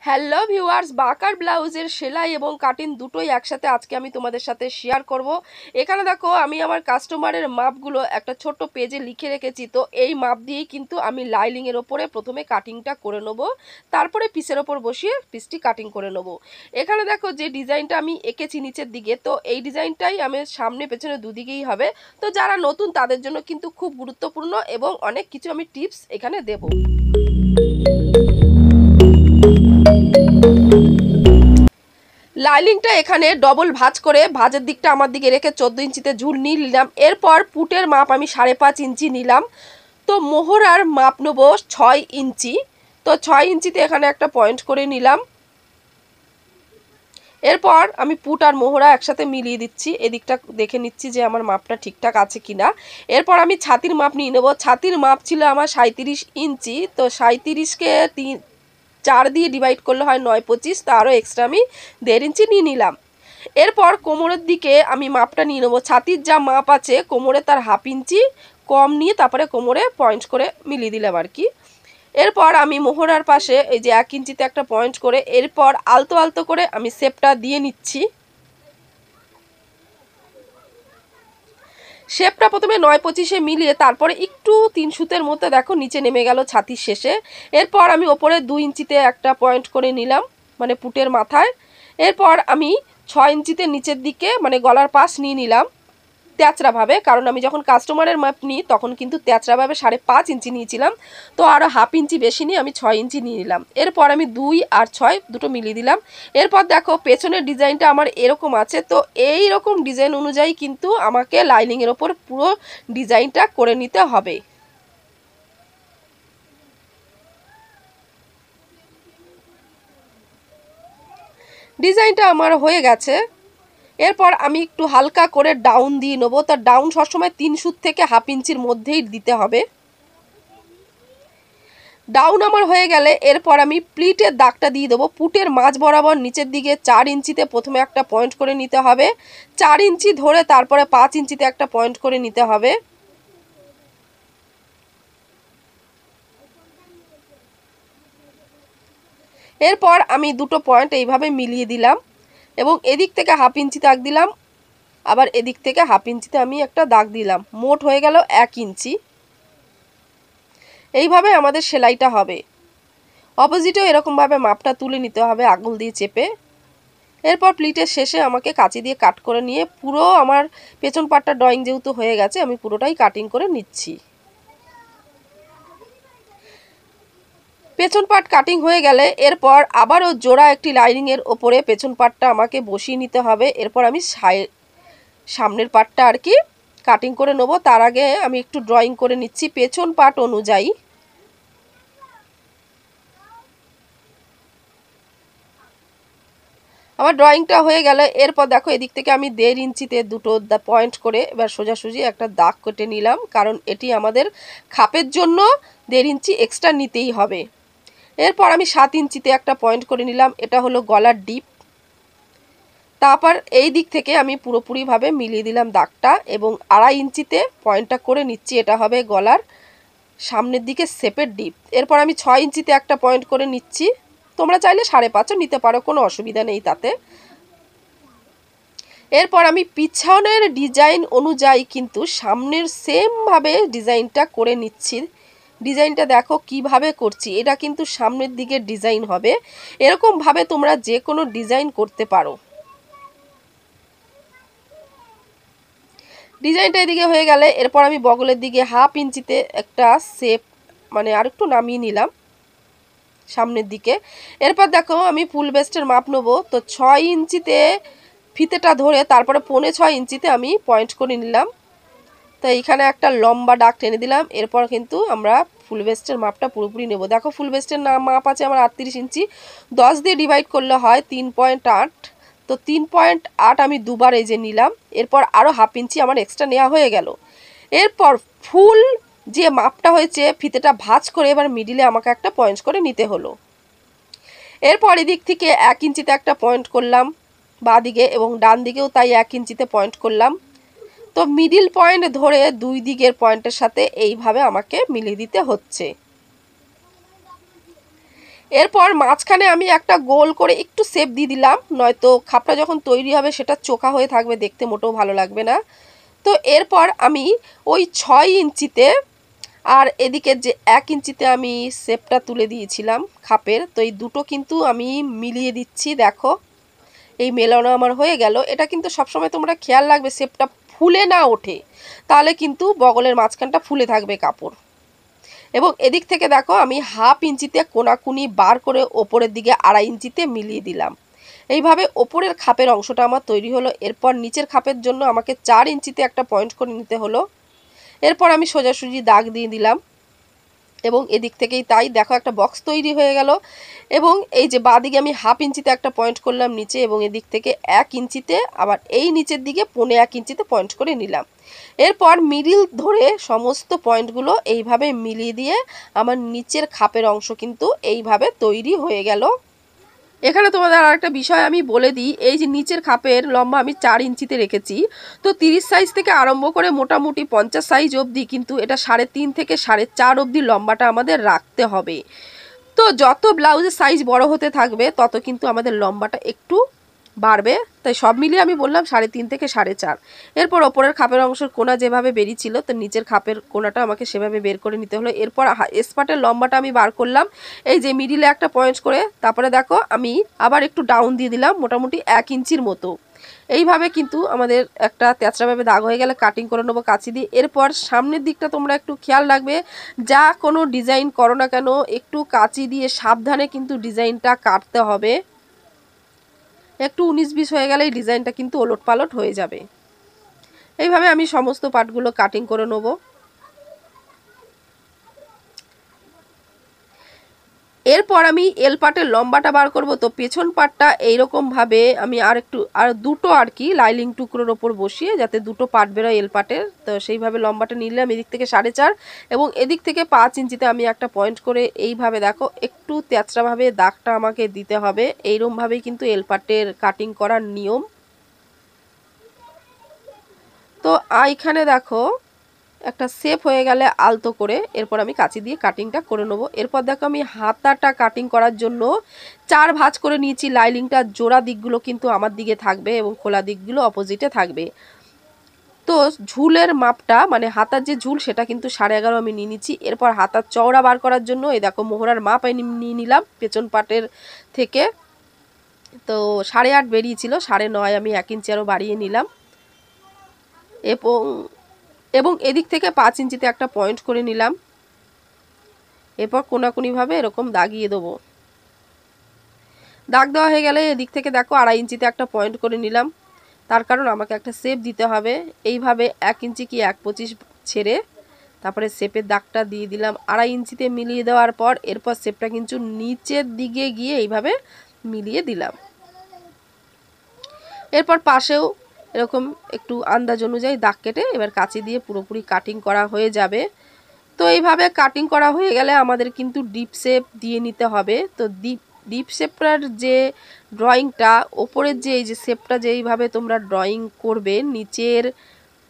Hello viewers, বাঁকার ব্লাউজের সেলাই এবং কাটিং দুটোই একসাথে আজকে আমি তোমাদের সাথে শেয়ার করব। এখানে দেখো আমি আমার কাস্টমারের মাপগুলো একটা ছোট্ট পেজে লিখে রেখেছি। তো এই মাপ দিয়েই কিন্তু আমি লাইনিংয়ের ওপরে প্রথমে কাটিংটা করে নেব, তারপরে পিসের ওপর বসিয়ে পিসটি কাটিং করে নেব। এখানে দেখো যে ডিজাইনটা আমি এঁকেছি নিচের দিকে, তো এই ডিজাইনটাই আমি সামনে পেছনে দুদিকেই হবে। তো যারা নতুন তাদের জন্য কিন্তু খুব গুরুত্বপূর্ণ এবং অনেক কিছু আমি টিপস এখানে দেব। লাইনিংটা এখানে ডবল ভাঁজ করে ভাঁজের দিকটা আমার দিকে রেখে 14 ইঞ্চিতে ঝুল নিয়ে নিলাম। এরপর পুটের মাপ আমি 5.5 ইঞ্চি নিলাম। তো মোহরার মাপ নেব 6 ইঞ্চি। তো 6 ইঞ্চিতে এখানে একটা পয়েন্ট করে নিলাম। এরপর আমি পুট আর মোহরা একসাথে মিলিয়ে দিচ্ছি, এদিকটা দেখে নিচ্ছি যে আমার মাপটা ঠিকঠাক আছে কিনা। এরপর আমি ছাতির মাপ নিয়ে নেব। ছাতির মাপ ছিল আমার 37 ইঞ্চি। তো 37কে 4 দিয়ে ডিভাইড করলে হয় 9.25, তো আরও এক্সট্রা আমি 1.5 ইঞ্চি নিয়ে নিলাম। এরপর কোমরের দিকে আমি মাপটা নিয়ে নেবো। ছাতির যা মাপ আছে কোমরে তার 1/2 ইঞ্চি কম নিয়ে তারপরে কোমরে পয়েন্ট করে মিলিয়ে দিলাম আর কি। এরপর আমি মোহরার পাশে এই যে 1 ইঞ্চিতে একটা পয়েন্ট করে এরপর আলতো আলতো করে আমি শেপটা দিয়ে নিচ্ছি। শেপটা প্রথমে 9.25-এ মিলিয়ে তারপরে একটু 3 সুতের মতো দেখো নিচে নেমে গেল ছাতির শেষে। এরপর আমি ওপরে 2 ইঞ্চিতে একটা পয়েন্ট করে নিলাম, মানে পুটের মাথায়। এরপর আমি 6 ইঞ্চিতে নিচের দিকে মানে গলার পাশ নিয়ে নিলাম তেচড়াভাবে, কারণ আমি যখন কাস্টমারের মাপ নিই তখন কিন্তু তেচড়াভাবে 5.5 ইঞ্চি নিয়েছিলাম। তো আরও 1/2 ইঞ্চি বেশি নিয়ে আমি 6 ইঞ্চি নিয়ে নিলাম। এরপর আমি 2 আর 6 দুটো মিলিয়ে দিলাম। এরপর দেখো পেছনের ডিজাইনটা আমার এরকম আছে। তো এই রকম ডিজাইন অনুযায়ী কিন্তু আমাকে লাইনিংয়ের ওপর পুরো ডিজাইনটা করে নিতে হবে। ডিজাইনটা আমার হয়ে গেছে। এরপর আমি একটু হালকা করে ডাউন দিয়ে নেবো। তার ডাউন সবসময় 3 সুত থেকে 1/2 ইঞ্চির মধ্যেই দিতে হবে। ডাউন আমার হয়ে গেলে এরপর আমি প্লিটের দাগটা দিয়ে দেবো। পুটের মাঝ বরাবর নিচের দিকে 4 ইঞ্চিতে প্রথমে একটা পয়েন্ট করে নিতে হবে। 4 ইঞ্চি ধরে তারপরে 5 ইঞ্চিতে একটা পয়েন্ট করে নিতে হবে। এরপর আমি দুটো পয়েন্ট এইভাবে মিলিয়ে দিলাম এবং এদিক থেকে 1/2 ইঞ্চি দাগ দিলাম, আবার এদিক থেকে 1/2 ইঞ্চিতে আমি একটা দাগ দিলাম। মোট হয়ে গেল 1 ইঞ্চি। এইভাবে আমাদের সেলাইটা হবে। অপোজিটেও এরকমভাবে মাপটা তুলে নিতে হবে আঙুল দিয়ে চেপে। এরপর প্লিটের শেষে আমাকে কাঁচি দিয়ে কাট করে নিয়ে পুরো আমার পেছন পাটটা ড্রয়িং যেহেতু হয়ে গেছে আমি পুরোটাই কাটিং করে নিচ্ছি। পেছন পাট কাটিং হয়ে গেলে এরপর আবারও জোড়া একটি লাইনিংয়ের ওপরে পেছন পাটটা আমাকে বসিয়ে নিতে হবে। এরপর আমি সামনের পাটটা আর কি কাটিং করে নেব। তার আগে আমি একটু ড্রয়িং করে নিচ্ছি পেছন পাট অনুযায়ী। আমার ড্রয়িংটা হয়ে গেল। এরপর দেখো এদিক থেকে আমি 1.5 ইঞ্চিতে দুটো পয়েন্ট করে এবার সোজাসুজি একটা দাগ কেটে নিলাম, কারণ এটি আমাদের খাপের জন্য 1.5 ইঞ্চি এক্সট্রা নিতেই হবে। এরপর আমি 7 ইঞ্চিতে একটা পয়েন্ট করে নিলাম, এটা হলো গলার ডিপ। তারপর এই দিক থেকে আমি পুরোপুরিভাবে মিলিয়ে দিলাম দাগটা এবং 2.5 ইঞ্চিতে পয়েন্টটা করে নিচ্ছি, এটা হবে গলার সামনের দিকে শেপের ডিপ। এরপর আমি 6 ইঞ্চিতে একটা পয়েন্ট করে নিচ্ছি, তোমরা চাইলে 5.5 নিতে পারো, কোনো অসুবিধা নেই তাতে। এরপর আমি পিছনের ডিজাইন অনুযায়ী কিন্তু সামনের সেমভাবে ডিজাইনটা করে নিচ্ছি। ডিজাইনটা দেখো কিভাবে করছি, এটা কিন্তু সামনের দিকে ডিজাইন হবে। এরকমভাবে তোমরা যে কোনো ডিজাইন করতে পারো। ডিজাইনটা এদিকে হয়ে গেলে এরপর আমি বগলের দিকে 1/2 ইঞ্চিতে একটা শেপ মানে আর একটু নামিয়ে নিলাম সামনের দিকে। এরপর দেখো আমি ফুল বেস্টের মাপ নেবো। তো 6 ইঞ্চিতে ফিতেটা ধরে তারপরে 6.25 ইঞ্চিতে আমি পয়েন্ট করে নিলাম। তো এইখানে একটা লম্বা দাগ টেনে দিলাম। এরপর কিন্তু আমরা ফুল বেস্টের মাপটা পুরোপুরি নেব। দেখো ফুল বেস্টের মাপ আছে আমার 38 ইঞ্চি, 10 দিয়ে ডিভাইড করলে হয় 3.8। তো 3.8 আমি দুবার এই যে নিলাম। এরপর আরও 1/2 ইঞ্চি আমার এক্সট্রা নেওয়া হয়ে গেল। এরপর ফুল যে মাপটা হয়েছে ফিতেটা ভাঁজ করে এবার মিডিলে আমাকে একটা পয়েন্ট করে নিতে হলো। এরপর এদিক থেকে 1 ইঞ্চিতে একটা পয়েন্ট করলাম বাঁ দিকে এবং ডান দিকেও তাই 1 ইঞ্চিতে পয়েন্ট করলাম। তো মিডিল পয়েন্ট ধরে দুই দিকের পয়েন্টের সাথে এইভাবে আমাকে মিলিয়ে দিতে হচ্ছে। এরপর মাঝখানে আমি একটা গোল করে একটু শেপ দিয়ে দিলাম, নয়তো খাপটা যখন তৈরি হবে সেটা চোখা হয়ে থাকবে, দেখতে মোটেও ভালো লাগবে না। তো এরপর আমি ওই 6 ইঞ্চিতে আর এদিকে যে 1 ইঞ্চিতে আমি শেপটা তুলে দিয়েছিলাম খাপের, তো এই দুটো কিন্তু আমি মিলিয়ে দিচ্ছি। দেখো এই মেলানো আমার হয়ে গেল। এটা কিন্তু সবসময় তোমরা খেয়াল রাখবে শেপটা ফুলে না ওঠে, তাহলে কিন্তু বগলের মাঝখানটা ফুলে থাকবে কাপড়। এবং এদিক থেকে দেখো আমি হাফ ইঞ্চিতে কোনাকুনি বার করে ওপরের দিকে 2.5 ইঞ্চিতে মিলিয়ে দিলাম। এইভাবে ওপরের খাপের অংশটা আমার তৈরি হলো। এরপর নিচের খাপের জন্য আমাকে 4 ইঞ্চিতে একটা পয়েন্ট করে নিতে হলো। এরপর আমি সোজাসুজি দাগ দিয়ে দিলাম এবং এদিক থেকেই তাই দেখো একটা বক্স তৈরি হয়ে গেল। এবং এই যে বাঁদিকে আমি হাফ ইঞ্চিতে একটা পয়েন্ট করলাম নিচে, এবং এদিক থেকে 1 ইঞ্চিতে, আবার এই নিচের দিকে 1.25 ইঞ্চিতে পয়েন্ট করে নিলাম। এরপর মিডিল ধরে সমস্ত পয়েন্টগুলো এইভাবে মিলিয়ে দিয়ে আমার নিচের খাপের অংশ কিন্তু এইভাবে তৈরি হয়ে গেল। এখানে তোমাদের আর একটা বিষয় আমি বলে দিই, এই যে নিচের খাপের লম্বা আমি 4 ইঞ্চিতে রেখেছি, তো 30 সাইজ থেকে আরম্ভ করে মোটামুটি 50 সাইজ অবধি কিন্তু এটা 3.5 থেকে 4.5 অবধি লম্বাটা আমাদের রাখতে হবে। তো যত ব্লাউজের সাইজ বড় হতে থাকবে তত কিন্তু আমাদের লম্বাটা একটু বাড়বে, তাই সব মিলিয়ে আমি বললাম 3.5 থেকে 4.5। এরপর ওপরের খাপের অংশের কোনা যেভাবে বেরিয়েছিল, তো নিচের খাপের কোনাটা আমাকে সেভাবে বের করে নিতে হলো। এরপর স্পার্টের লম্বাটা আমি বার করলাম এই যে মিডিলে একটা পয়েন্ট করে, তারপরে দেখো আমি আবার একটু ডাউন দিয়ে দিলাম মোটামুটি 1 ইঞ্চির মতো। এইভাবে কিন্তু আমাদের একটা তেঁচড়াভাবে দাগ হয়ে গেলে কাটিং করে নেবো কাঁচি দিয়ে। এরপর সামনের দিকটা তোমরা একটু খেয়াল রাখবে, যা কোনো ডিজাইন করো না কেন একটু কাঁচি দিয়ে সাবধানে কিন্তু ডিজাইনটা কাটতে হবে। একটু 19-20 হয়ে গেলে এই ডিজাইনটা কিন্তু ওলটপালট হয়ে যাবে। এইভাবে আমি সমস্ত পার্টগুলো কাটিং করে নেব। এরপর আমি এল পার্টের লম্বাটা বার করব। তো পেছন পার্টটা এইরকম ভাবে আমি আর দুটো আর কি লাইলিং টুকরোর ওপর বসিয়ে যাতে দুটো পার্ট বেরোয় এল পার্টের, তো সেইভাবে লম্বাটা নিলাম। এদিক থেকে 4.5 এবং এদিক থেকে 5 ইঞ্চিতে আমি একটা পয়েন্ট করে এইভাবে দেখো একটু তেঁচড়াভাবে দাগটা আমাকে দিতে হবে। এইরকমভাবেই কিন্তু এল পার্টের কাটিং করার নিয়ম। তো এইখানে দেখো একটা শেপ হয়ে গেলে আলতো করে এরপর আমি কাঁচি দিয়ে কাটিংটা করে নেবো। এরপর দেখো আমি হাতাটা কাটিং করার জন্য 4 ভাঁজ করে নিয়েছি। লাইলিংটা জোড়া দিকগুলো কিন্তু আমার দিকে থাকবে এবং খোলা দিকগুলো অপোজিটে থাকবে। তো ঝুলের মাপটা মানে হাতার যে ঝুল সেটা কিন্তু 11.5 আমি নিয়ে নিচ্ছি। এরপর হাতার চওড়া বার করার জন্য এই দেখো মোহরার মাপ আমি নিয়ে নিলাম পেছন পাটের থেকে। তো 8.5 বেরিয়েছিল, 9.5 আমি 1 ইঞ্চি আরও বাড়িয়ে নিলাম। এবং এদিক থেকে 5 ইঞ্চিতে একটা পয়েন্ট করে নিলাম। এরপর কোনাকুনিভাবে এরকম দাগিয়ে দেবো। দাগ দেওয়া হয়ে গেলে এদিক থেকে দেখো 2.5 ইঞ্চিতে একটা পয়েন্ট করে নিলাম, তার কারণ আমাকে একটা শেপ দিতে হবে। এইভাবে 1 ইঞ্চি কি 1.25 ছেড়ে তারপরে শেপের দাগটা দিয়ে দিলাম 2.5 ইঞ্চিতে মিলিয়ে দেওয়ার পর। এরপর শেপটা কিন্তু নিচের দিকে গিয়ে এইভাবে মিলিয়ে দিলাম। এরপর পাশেও এরকম একটু আন্দাজ অনুযায়ী দাগ কেটে এবার কাঁচি দিয়ে পুরোপুরি কাটিং করা হয়ে যাবে। তো এইভাবে কাটিং করা হয়ে গেলে আমাদের কিন্তু ডিপ শেপ দিয়ে নিতে হবে। তো ডিপ শেপটার যে ড্রয়িংটা ওপরের যে এই যে শেপটা যেইভাবে তোমরা ড্রয়িং করবে, নিচের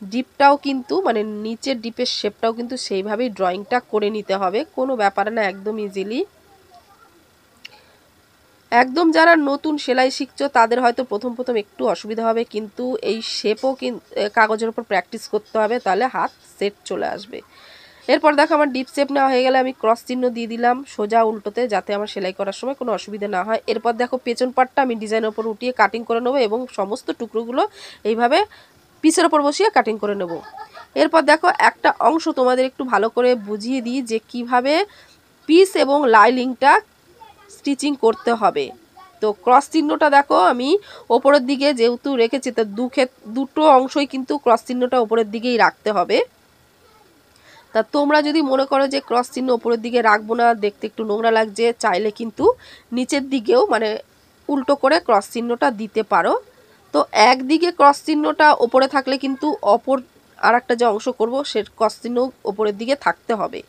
ডিপটাও কিন্তু মানে নিচের ডিপের শেপটাও কিন্তু সেইভাবেই ড্রয়িংটা করে নিতে হবে, কোনো ব্যাপার না, একদম ইজিলি। একদম যারা নতুন সেলাই শিখছো তাদের হয়তো প্রথম একটু অসুবিধা হবে, কিন্তু এই শেপও কাগজের উপর প্র্যাকটিস করতে হবে, তাহলে হাত সেট চলে আসবে। এরপর দেখো আমার ডিপ শেপ নেওয়া হয়ে গেলে আমি ক্রস চিহ্ন দিয়ে দিলাম সোজা উল্টোতে, যাতে আমার সেলাই করার সময় কোনো অসুবিধা না হয়। এরপর দেখো পেছন পাটটা আমি ডিজাইনের ওপর উঠিয়ে কাটিং করে নেবো এবং সমস্ত টুকরোগুলো এইভাবে পিসের ওপর বসিয়ে কাটিং করে নেব। এরপর দেখো একটা অংশ তোমাদের একটু ভালো করে বুঝিয়ে দিই যে কিভাবে পিস এবং লাইলিংটা স্টিচিং করতে হবে। তো ক্রস চিহ্নটা দেখো আমি ওপরের দিকে যেহেতু রেখেছি, তো দুটো অংশই কিন্তু ক্রস চিহ্নটা ওপরের দিকেই রাখতে হবে। তা তোমরা যদি মনে করো যে ক্রস চিহ্ন ওপরের দিকে রাখবো না, দেখতে একটু নোংরা লাগছে, চাইলে কিন্তু নিচের দিকেও মানে উল্টো করে ক্রস চিহ্নটা দিতে পারো। তো একদিকে ক্রস চিহ্নটা ওপরে থাকলে কিন্তু অপর আর একটা যে অংশ করবো সে ক্রস চিহ্ন ওপরের দিকে থাকতে হবে,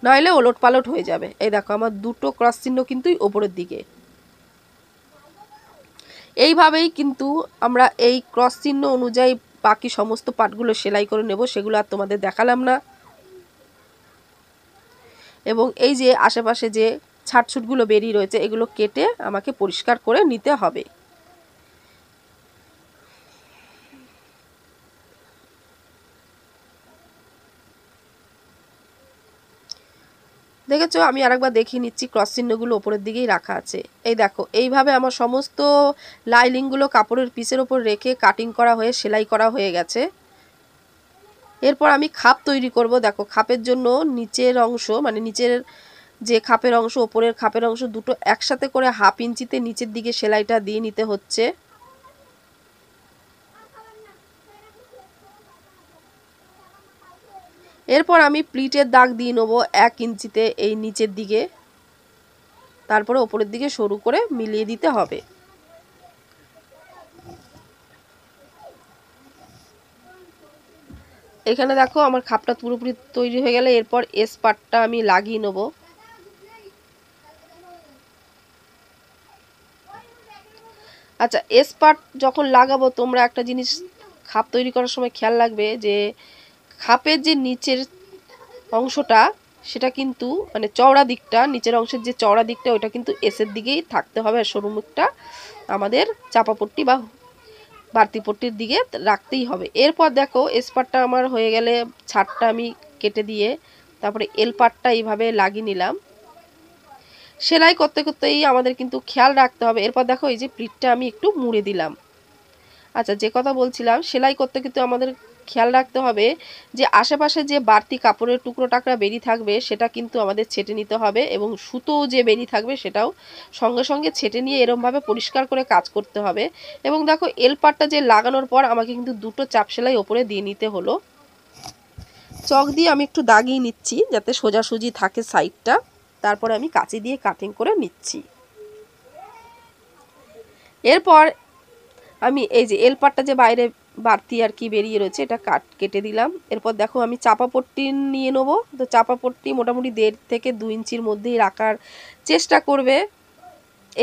নইলে ওলট পালট হয়ে যাবে। এই দেখো আমার দুটো ক্রস চিহ্ন কিন্তু ওপরের দিকে। এইভাবেই কিন্তু আমরা এই ক্রস চিহ্ন অনুযায়ী বাকি সমস্ত পার্টগুলো সেলাই করে নেব, সেগুলো আর তোমাদের দেখালাম না। এবং এই যে আশেপাশে যে ছাটছুটগুলো বেরিয়ে রয়েছে, এগুলো কেটে আমাকে পরিষ্কার করে নিতে হবে। দেখেছো, আমি আরেকবার দেখিয়ে নিচ্ছি, ক্রস চিহ্নগুলো ওপরের দিকেই রাখা আছে। এই দেখো, এইভাবে আমার সমস্ত লাইনিংগুলো কাপড়ের পিসের ওপর রেখে কাটিং করা হয়ে সেলাই করা হয়ে গেছে। এরপর আমি খাপ তৈরি করব। দেখো, খাপের জন্য নিচের অংশ মানে নিচের যে খাপের অংশ, ওপরের খাপের অংশ দুটো একসাথে করে 1/2 ইঞ্চিতে নিচের দিকে সেলাইটা দিয়ে নিতে হচ্ছে। এরপর আমি প্লিটের দাগ দিয়ে নেবো 1 ইঞ্চিতে এই নিচের দিকে, তারপরে ওপরের দিকে সরু করে মিলিয়ে দিতে হবে। এখানে দেখো আমার খাপটা পুরোপুরি তৈরি হয়ে গেলে এরপর এস পার্টটা আমি লাগিয়ে নেব। আচ্ছা, এস পার্ট যখন লাগাবো তোমরা একটা জিনিস খাপ তৈরি করার সময় খেয়াল রাখবে যে খাপের যে নিচের অংশটা সেটা কিন্তু মানে চওড়া দিকটা, নিচের অংশের যে চওড়া দিকটা ওটা কিন্তু এসের দিকেই থাকতে হবে, আর সরু মুখটা আমাদের চাপাপট্টি বা বাড়তি পট্টির দিকে রাখতেই হবে। এরপর দেখো, এস পার্টটা আমার হয়ে গেলে ছাড়টা আমি কেটে দিয়ে তারপরে এল পার্টটা এইভাবে লাগিয়ে নিলাম। সেলাই করতে করতেই আমাদের কিন্তু খেয়াল রাখতে হবে। এরপর দেখো, এই যে প্লিটটা আমি একটু মুড়ে দিলাম। আচ্ছা, যে কথা বলছিলাম, সেলাই করতে কিন্তু আমাদের খেয়াল রাখতে হবে যে আশেপাশে যে বাড়তি কাপড়ের টুকরো টাকরা বেরিয়ে থাকবে সেটা কিন্তু আমাদের ছেটে নিতে হবে, এবং সুতো যে বেরিয়ে থাকবে সেটাও সঙ্গে সঙ্গে ছেটে নিয়ে এরমভাবে পরিষ্কার করে কাজ করতে হবে। এবং দেখো, এল পাটটা যে লাগানোর পর আমাকে কিন্তু দুটো চাপ সেলাই ওপরে দিয়ে নিতে হলো। চক দিয়ে আমি একটু দাগিয়ে নিচ্ছি যাতে সোজাসুজি থাকে সাইডটা, তারপরে আমি কাঁচি দিয়ে কাটিং করে নিচ্ছি। এরপর আমি এই যে এল পাটটা যে বাইরে বাড়তি আর কি বেরিয়ে রয়েছে এটা কেটে দিলাম। এরপর দেখো, আমি চাপা পট্টি নিয়ে নেবো। তো চাপা পট্টি মোটামুটি 1.5 থেকে 2 ইঞ্চির মধ্যেই রাখার চেষ্টা করবে।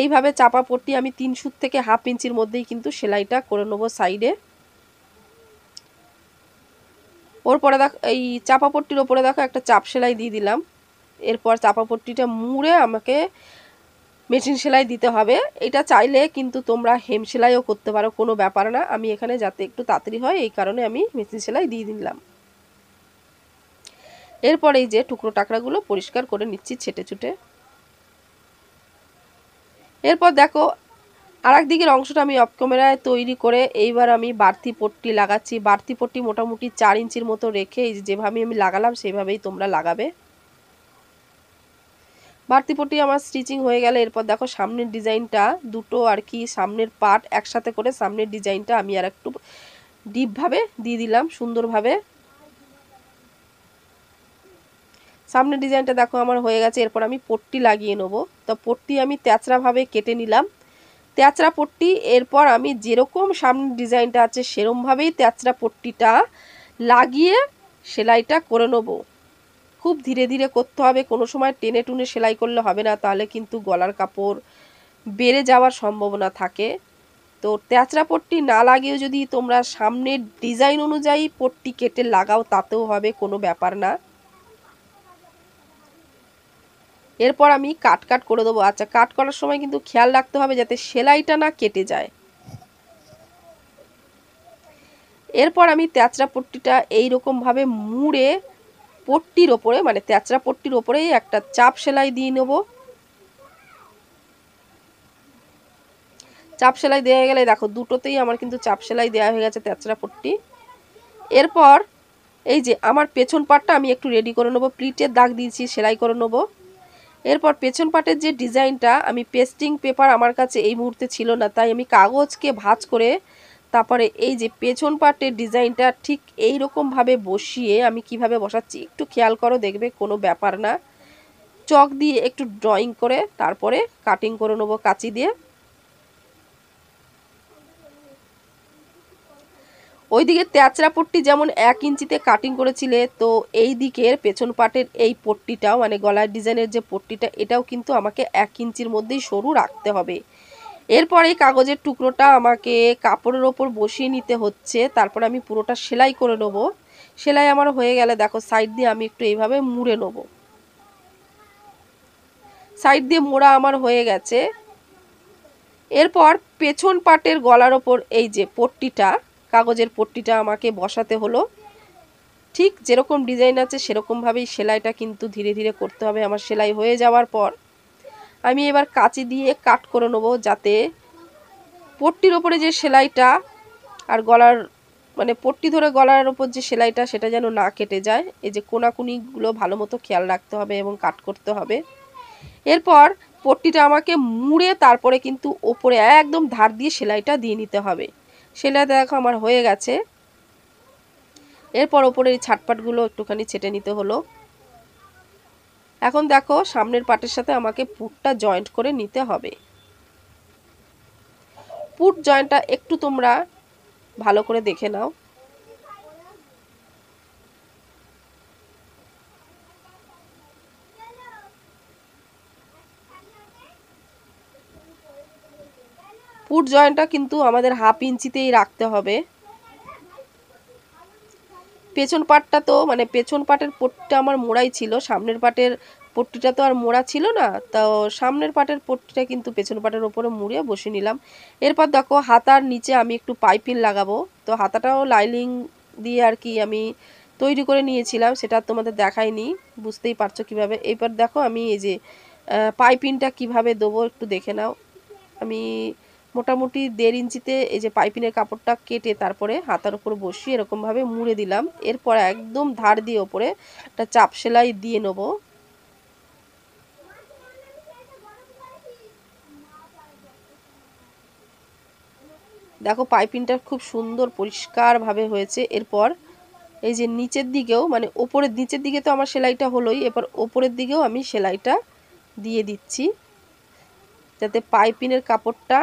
এইভাবে চাপা পট্টি আমি 3 সুত থেকে 1/2 ইঞ্চির মধ্যেই কিন্তু সেলাইটা করে নেবো সাইডে। ওর পরে দেখো, এই চাপা পট্টির ওপরে দেখো একটা চাপ সেলাই দিয়ে দিলাম। এরপর চাপা পট্টিটা মুড়ে আমাকে মেশিন সেলাই দিতে হবে। এটা চাইলে কিন্তু তোমরা হেম সেলাইও করতে পারো, কোনো ব্যাপার না। আমি এখানে যাতে একটু তাড়াতাড়ি হয় এই কারণে আমি মেশিন সেলাই দিয়ে দিলাম। এরপর এই যে টুকরো টাকরাগুলো পরিষ্কার করে নিচ্ছি ছেটে ছুটে। এরপর দেখো, আরেক দিকের অংশটা আমি অফ ক্যামেরায় তৈরি করে এইবার আমি বাড়তি পট্টি লাগাচ্ছি। বাড়তি পট্টি মোটামুটি 4 ইঞ্চির মতো রেখে এই যেভাবে আমি লাগালাম সেভাবেই তোমরা লাগাবে। বাড়তি পট্টি আমার স্টিচিং হয়ে গেলে এরপর দেখো, সামনের ডিজাইনটা দুটো আর কি সামনের পার্ট একসাথে করে সামনের ডিজাইনটা আমি আর একটু ডিপভাবে দিয়ে দিলাম সুন্দরভাবে। সামনের ডিজাইনটা দেখো আমার হয়ে গেছে। এরপর আমি পট্টি লাগিয়ে নেব। তো পট্টি আমি তেঁচড়াভাবে কেটে নিলাম, তেঁচড়া পট্টি। এরপর আমি যেরকম সামনের ডিজাইনটা আছে সেরকমভাবেই তেঁচড়া পট্টিটা লাগিয়ে সেলাইটা করে নেব। খুব ধীরে ধীরে করতে হবে, কোনো সময় টেনে টুনে সেলাই করলে হবে না, তাহলে কিন্তু গলার কাপড় বেড়ে যাওয়ার সম্ভাবনা থাকে। তো তেঁচড়া পট্টি না লাগিয়েও যদি তোমরা সামনের ডিজাইন অনুযায়ী পট্টি কেটে লাগাও তাতেও হবে, কোনো ব্যাপার না। এরপর আমি কাট করে দেবো। আচ্ছা, কাট করার সময় কিন্তু খেয়াল রাখতে হবে যাতে সেলাইটা না কেটে যায়। এরপর আমি তেঁচড়া পট্টিটা এইরকমভাবে মুড়ে পট্টির ওপরে মানে তেঁচড়া পট্টির ওপরেই একটা চাপ সেলাই দিয়ে নেব। চাপ সেলাই দেওয়া গেলে দেখো দুটোতেই আমার কিন্তু চাপ সেলাই দেওয়া হয়ে গেছে তেঁচড়া পট্টি। এরপর এই যে আমার পেছন পাটটা আমি একটু রেডি করে নেবো, প্লিটের দাগ দিয়েছি, সেলাই করে নেবো। এরপর পেছন পাটের যে ডিজাইনটা, আমি পেস্টিং পেপার আমার কাছে এই মুহূর্তে ছিল না, তাই আমি কাগজকে ভাঁজ করে তারপরে এই যে পেছন পাটের ডিজাইনটা ঠিক এই রকমভাবে বসিয়ে আমি কিভাবে বসাচ্ছি একটু খেয়াল করো, দেখবে কোনো ব্যাপার না। চক দিয়ে একটু ড্রয়িং করে তারপরে কাটিং করে নেবো কাঁচি দিয়ে। ওইদিকে তেঁচড়া পট্টি যেমন 1 ইঞ্চিতে কাটিং করেছিলে, তো এই দিকের পেছন পাটের এই পট্টিটাও মানে গলার ডিজাইনের যে পট্টিটা এটাও কিন্তু আমাকে 1 ইঞ্চির মধ্যেই সরু রাখতে হবে। এরপর এই কাগজের টুকরোটা আমাকে কাপড়ের ওপর বসিয়ে নিতে হচ্ছে, তারপর আমি পুরোটা সেলাই করে নেবো। সেলাই আমার হয়ে গেলে দেখো সাইড দিয়ে আমি একটু এইভাবে মুড়ে নেবো। সাইড দিয়ে মোড়া আমার হয়ে গেছে। এরপর পেছন পাটের গলার ওপর এই যে পট্টিটা, কাগজের পট্টিটা আমাকে বসাতে হলো। ঠিক যেরকম ডিজাইন আছে সেরকমভাবেই সেলাইটা কিন্তু ধীরে ধীরে করতে হবে। আমার সেলাই হয়ে যাওয়ার পর আমি এবার কাঁচি দিয়ে কাট করে নেবো, যাতে পট্টির ওপরে যে সেলাইটা আর গলার মানে পট্টি ধরে গলার ওপর যে সেলাইটা সেটা যেন না কেটে যায়। এই যে কোনাকুনিগুলো ভালো মতো খেয়াল রাখতে হবে এবং কাট করতে হবে। এরপর পট্টিটা আমাকে মুড়ে তারপরে কিন্তু ওপরে একদম ধার দিয়ে সেলাইটা দিয়ে নিতে হবে। সেলাইটা দেখো আমার হয়ে গেছে। এরপর ওপরে এই ছাটপাটগুলো একটুখানি ছেটে নিতে হলো। এখন দেখো সামনের পাটের সাথে আমাকে পুটটা জয়েন্ট করে নিতে হবে। পুট জয়েন্টটা একটু তোমরা ভালো করে দেখে নাও। পুট জয়েন্টটা কিন্তু আমাদের 1/2 ইঞ্চিতেই রাখতে হবে। পেছন পাটটা তো মানে পেছন পাটের পট্টিটা আমার মোড়াই ছিল, সামনের পাটের পট্টিটা তো আর মোড়া ছিল না, তো সামনের পাটের পট্টিটা কিন্তু পেছন পাটের ওপরে মুড়িয়ে বসিয়ে নিলাম। এরপর দেখো হাতার নিচে আমি একটু পাইপিং লাগাবো। তো হাতাটাও লাইলিং দিয়ে আর কি আমি তৈরি করে নিয়েছিলাম, সেটা তোমাদের দেখাইনি, বুঝতেই পারছো কিভাবে। এরপর দেখো আমি এই যে পাইপিংটা কিভাবে দেবো একটু দেখে নাও। আমি মোটামুটি 1.5 ইঞ্চিতে এই যে পাইপিনের কাপড়টা কেটে তারপরে হাতার উপর বসিয়ে এরকমভাবে মুড়ে দিলাম। এরপর একদম ধার দিয়ে ওপরে একটা চাপ সেলাই দিয়ে নেব। দেখো পাইপিংটা খুব সুন্দর পরিষ্কারভাবে হয়েছে। এরপর এই যে নিচের দিকেও মানে ওপরের নিচের দিকে তো আমার সেলাইটা হলোই, এরপর ওপরের দিকেও আমি সেলাইটা দিয়ে দিচ্ছি, যাতে পাইপিনের কাপড়টা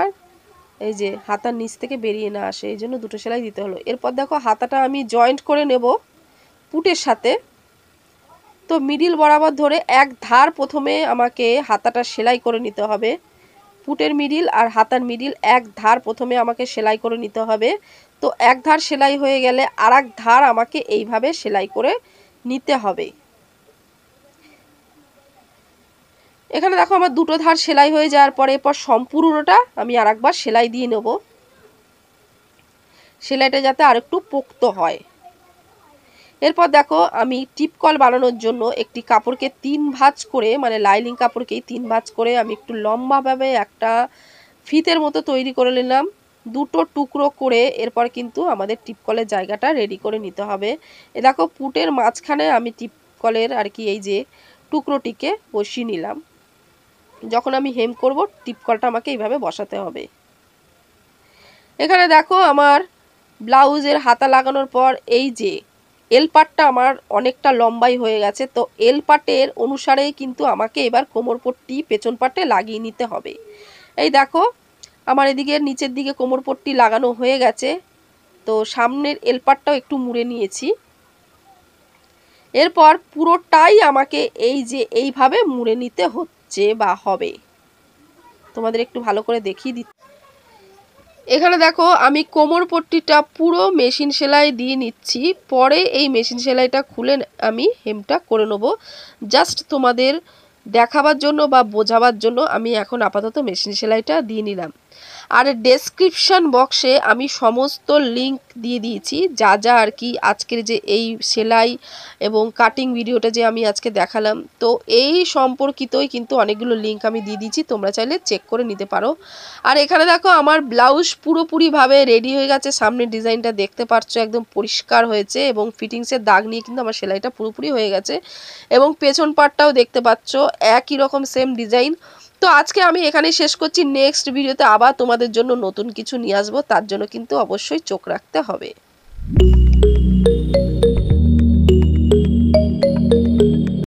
এই যে হাতার নিচ থেকে বেরিয়ে না আসে, এই জন্য দুটো সেলাই দিতে হলো। এরপর দেখো হাতাটা আমি জয়েন্ট করে নেব পুটের সাথে। তো মিডিল বরাবর ধরে এক ধার প্রথমে আমাকে হাতাটা সেলাই করে নিতে হবে। পুটের মিডিল আর হাতার মিডিল এক ধার প্রথমে আমাকে সেলাই করে নিতে হবে। তো এক ধার সেলাই হয়ে গেলে আর এক ধার আমাকে এইভাবে সেলাই করে নিতে হবে। এখানে দেখো আমার দুটো ধার সেলাই হয়ে যাওয়ার পরে এরপর সম্পূর্ণটা আমি আর একবার সেলাই দিয়ে নেব, সেলাইটা যাতে আর একটু পোক্ত হয়। এরপর দেখো আমি টিপকল বানানোর জন্য একটি কাপড়কে 3 ভাঁজ করে মানে লাইনিং কাপড়কেই 3 ভাঁজ করে আমি একটু লম্বাভাবে একটা ফিতের মতো তৈরি করে নিলাম, দুটো টুকরো করে। এরপর কিন্তু আমাদের টিপকলের জায়গাটা রেডি করে নিতে হবে। এ দেখো পুটের মাঝখানে আমি টিপকলের আর কি এই যে টুকরোটিকে বসিয়ে নিলাম। যখন আমি হেম করব টিপকলটা আমাকে এইভাবে বসাতে হবে। এখানে দেখো আমার ব্লাউজের হাতা লাগানোর পর এই যে এল পাটটা আমার অনেকটা লম্বাই হয়ে গেছে। তো এল পাটের অনুসারেই কিন্তু আমাকে এবার কোমরপট্টি পেছন পাটে লাগিয়ে নিতে হবে। এই দেখো আমার এদিকে নিচের দিকে কোমরপট্টি লাগানো হয়ে গেছে। তো সামনের এল পাটটাও একটু মুড়ে নিয়েছি। এরপর পুরোটাই আমাকে এই যে এইভাবে মুড়ে নিতে হচ্ছে বা হবে। তোমাদের একটু ভালো করে দেখিয়ে দিচ্ছি। এখানে দেখো আমি কোমরপট্টিটা পুরো মেশিন সেলাই দিয়ে নিচ্ছি, পরে এই মেশিন সেলাইটা খুলে আমি হেমটা করে নেব। জাস্ট তোমাদের দেখাবার জন্য বা বোঝাবার জন্য আমি এখন আপাতত মেশিন সেলাইটা দিয়ে নিলাম। আর ডেসক্রিপশন বক্সে আমি সমস্ত লিংক দিয়ে দিয়েছি, যা যা আর কি আজকের যে এই সেলাই এবং কাটিং ভিডিওটা যে আমি আজকে দেখালাম, তো এই সম্পর্কিতই কিন্তু অনেকগুলো লিংক আমি দিয়ে দিয়েছি, তোমরা চাইলে চেক করে নিতে পারো। আর এখানে দেখো আমার ব্লাউজ পুরোপুরিভাবে রেডি হয়ে গেছে, সামনের ডিজাইনটা দেখতে পাচ্ছ একদম পরিষ্কার হয়েছে এবং ফিটিংসের দাগ নিয়ে কিন্তু আমার সেলাইটা পুরোপুরি হয়ে গেছে এবং পেছন পাটটাও দেখতে পাচ্ছ একই রকম সেম ডিজাইন। তো আজকে আমি এখানেই শেষ করছি, নেক্সট ভিডিওতে আবার তোমাদের জন্য নতুন কিছু নিয়ে আসবো, তার জন্য কিন্তু অবশ্যই চোখ রাখতে হবে।